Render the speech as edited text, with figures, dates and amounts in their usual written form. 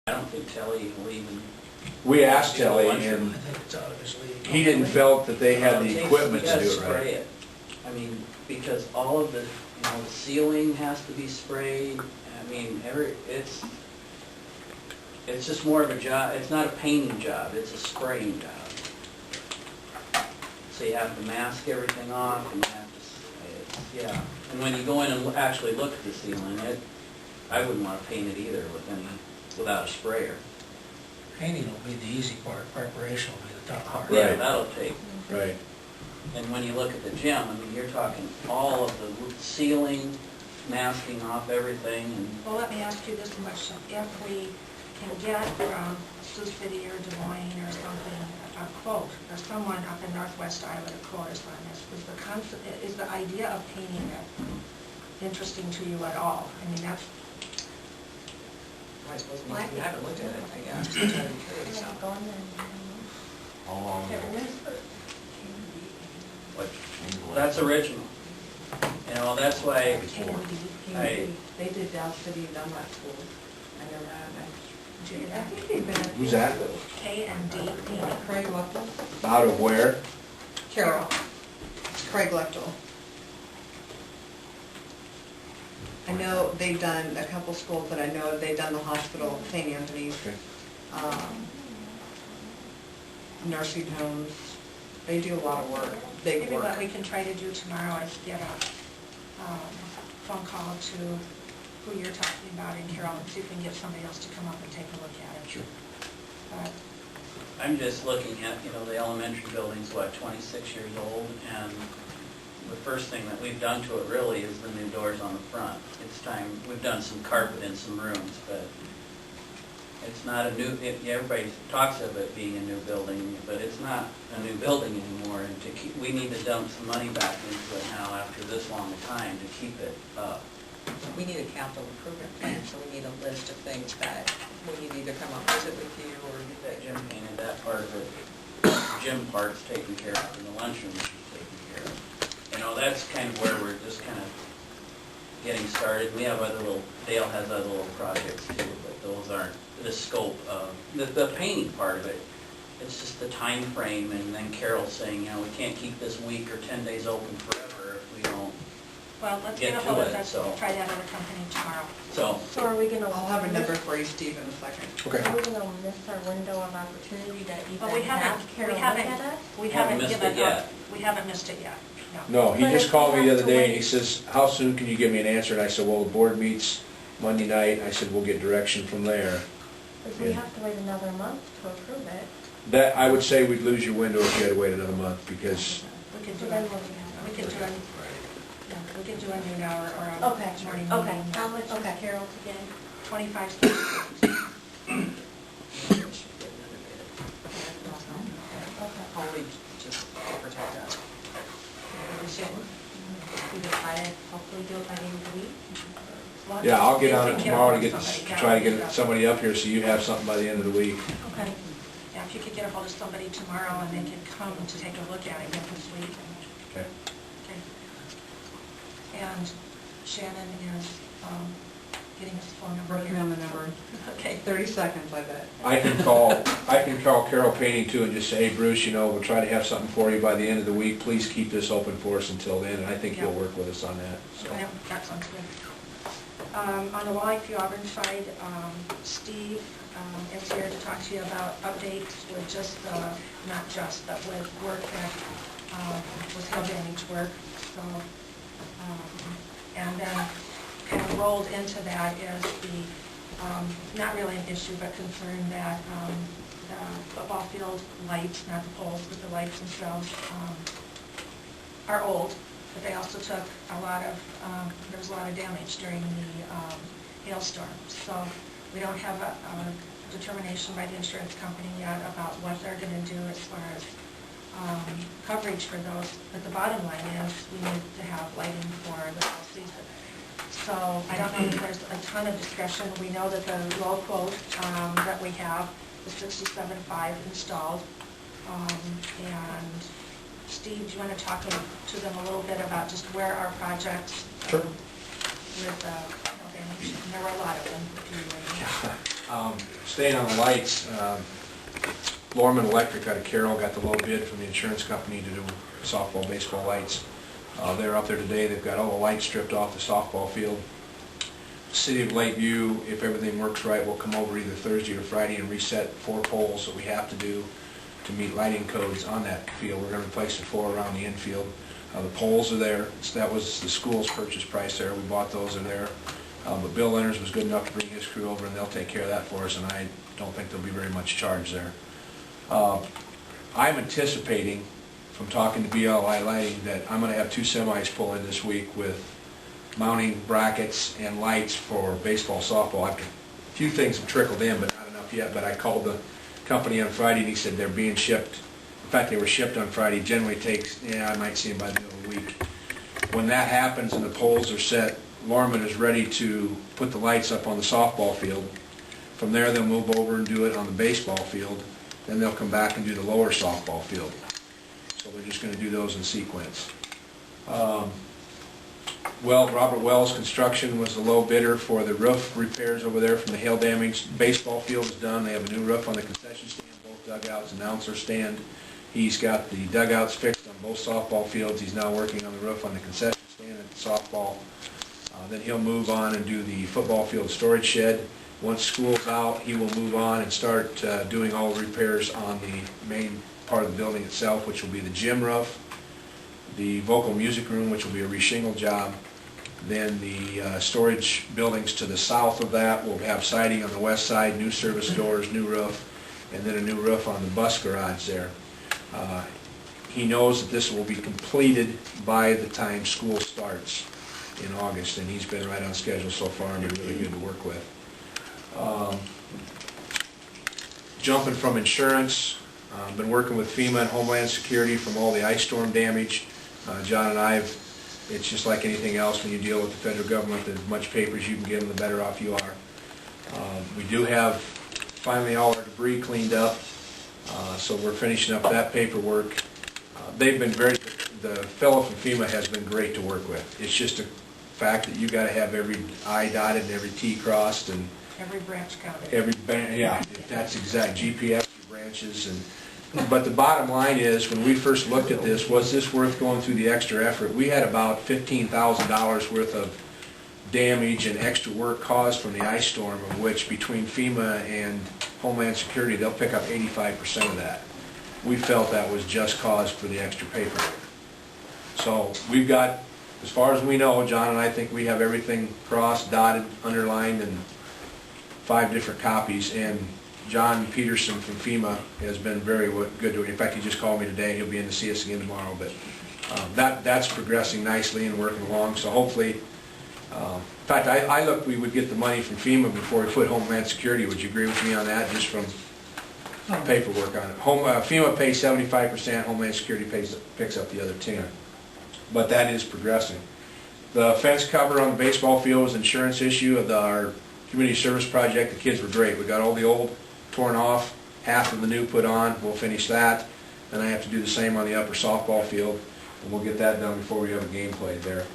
I don't think Telly will even... We asked Telly, and I think it's out of his league. he didn't felt that they had the equipment to do it right. Spray it. I mean, because all of the, the ceiling has to be sprayed. I mean, it's just more of a job. It's not a painting job, it's a spraying job. So you have to mask everything off, and you have to, yeah. And when you go in and actually look at the ceiling, I wouldn't want to paint it either without a sprayer. Painting will be the easy part, preparation will be the tough part. Yeah, Right. that'll take. Right. And when you look at the gym, I mean, you're talking all of the ceiling, masking off everything, and... Well, let me ask you this question. If we can get from Sioux City or Des Moines or something, a quote, or someone up in Northwest Iowa to quote us on this, is the idea of painting it interesting to you at all? I mean, that's... I suppose we haven't looked at it, I guess. I'm trying to be curious. That's original. That's why They did Dow City Dunlap School. I never had I think they've been Who's that? K&D painting. Craig Lechtel? Out of where? Carroll. It's Craig Lechtel. I know they've done a couple schools, but I know they've done the hospital, St. Anthony's, Okay. nursing homes. They do a lot of work, big Maybe work. what we can try to do tomorrow is get a phone call to who you're talking about in Carroll and see if we can get somebody else to come up and take a look at it. Sure. But I'm just looking at, the elementary building's, 26 years old, and the first thing that we've done to it really is the new doors on the front. It's time, we've done some carpet in some rooms, but it's not a new, everybody talks of it being a new building, but it's not a new building anymore, and we need to dump some money back into it now after this long a time to keep it up. We need a capital improvement plan, so we need a list of things that we need to either come up visit with you or Get that gym painted, that part of it, gym part's taken care of, and the lunchroom is taken care of. That's kind of where we're just kind of getting started. We have Dale has other little projects too, but those aren't the scope of, the painting part of it. It's just the time frame, and then Carol's saying, we can't keep this week or 10 days open forever if we don't. well, let's Get get a to hold it, of that, so. try that other company tomorrow. So are we going to... I'll have a number for you, Steve, in a second. Okay. Are we going to miss our window of opportunity that you Well, we haven't, Carol look at us? we haven't missed given it yet. up. We haven't missed it yet, no. No, he But just if called we me the have other to day, and he wait- says, how soon can you give me an answer? And I said, well, the board meets Monday night. I said, we'll get direction from there. If we have to wait another month to approve it, That, I would say we'd lose your window if you had to wait another month, because We could do so then it, we'll we could do it, yeah, we could do a noon hour or a Okay, morning meeting. okay. How much is Carol to get? 25 cents. Okay. Only just protect us. We decided hopefully do it by the end of the week. yeah, I'll get on it Take tomorrow to care get, of somebody. try to get somebody up here so you have something by the end of the week. Okay. Yeah, if you could get a hold of somebody tomorrow and they can come to take a look at it again this week. Okay. Okay. And Shannon is getting his phone number. Working on the number. Okay. 30 seconds, I bet. I can call Carol Painting too and just say, hey Bruce, we'll try to have something for you by the end of the week. Please keep this open for us until then, and I think he'll work with us on that. So. Yeah, that sounds good. On the Lakeview Auburn side, Steve is here to talk to you about updates with just, not just, but with work that was hail damage work. So, and then kind of rolled into that is the, not really an issue, but concern that the football field lights, not the poles, but the lights themselves, are old. But they also took a lot of, there was a lot of damage during the hailstorm. So we don't have a determination by the insurance company yet about what they're going to do as far as coverage for those. But the bottom line is we need to have lighting for the fall season. So I don't know if there's a ton of discussion. We know that the low quote that we have is $67,500 installed. And Steve, do you want to talk to them a little bit about just where our projects Sure. with hail damage? And there were a lot of them. Staying on the lights, Lorman Electric out of Carroll got the low bid from the insurance company to do softball, baseball lights. They're up there today. They've got all the lights stripped off the softball field. City of Lakeview, if everything works right, will come over either Thursday or Friday and reset 4 poles that we have to do to meet lighting codes on that field. We're going to replace the 4 around the infield. The poles are there. That was the school's purchase price there. We bought those are there. But Bill Leonard was good enough to bring his crew over, and they'll take care of that for us, and I don't think there'll be very much charge there. I'm anticipating, from talking to BLI Lighting, that I'm going to have 2 semis pull in this week with mounting brackets and lights for baseball, softball. A few things have trickled in, but not enough yet. But I called the company on Friday, and he said they're being shipped. In fact, they were shipped on Friday. Generally takes, I might see them by the end of the week. When that happens and the poles are set, Lorman is ready to put the lights up on the softball field. From there, they'll move over and do it on the baseball field. Then they'll come back and do the lower softball field. So they're just going to do those in sequence. Robert Wells Construction was the low bidder for the roof repairs over there from the hail damage. Baseball field is done. They have a new roof on the concession stand, both dugouts, announcer stand. He's got the dugouts fixed on both softball fields. He's now working on the roof on the concession stand and softball. Then he'll move on and do the football field storage shed. Once school's out, he will move on and start doing all the repairs on the main part of the building itself, which will be the gym roof, the vocal music room, which will be a reshingle job. Then the storage buildings to the south of that will have siding on the west side, new service doors, new roof, and then a new roof on the bus garage there. He knows that this will be completed by the time school starts in August, and he's been right on schedule so far and been really good to work with. Jumping from insurance, been working with FEMA and Homeland Security from all the ice storm damage. John and I it's just like anything else when you deal with the federal government. The much papers you can give them, the better off you are. We do have finally all our debris cleaned up, so we're finishing up that paperwork. They've been the fellow from FEMA has been great to work with. It's just a fact that you got to have every I dotted and every T crossed and Every branch counted. Yeah, that's exact. GPS branches but the bottom line is, when we first looked at this, was this worth going through the extra effort? We had about $15,000 worth of damage and extra work caused from the ice storm, of which between FEMA and Homeland Security, they'll pick up 85% of that. We felt that was just cause for the extra paperwork. So we've got, as far as we know, John and I think we have everything crossed, dotted, underlined, and 5 different copies. And John Peterson from FEMA has been very good to it. In fact, he just called me today. He'll be in to see us again tomorrow. But that's progressing nicely and working along. So hopefully, in fact, I looked we would get the money from FEMA before we put Homeland Security. Would you agree with me on that, just from paperwork on it? FEMA pays 75%, Homeland Security picks up the other 10%. But that is progressing. The fence cover on the baseball field was an insurance issue of our community service project. The kids were great. We got all the old torn off, half of the new put on. We'll finish that. Then I have to do the same on the upper softball field, and we'll get that done before we have a game played there.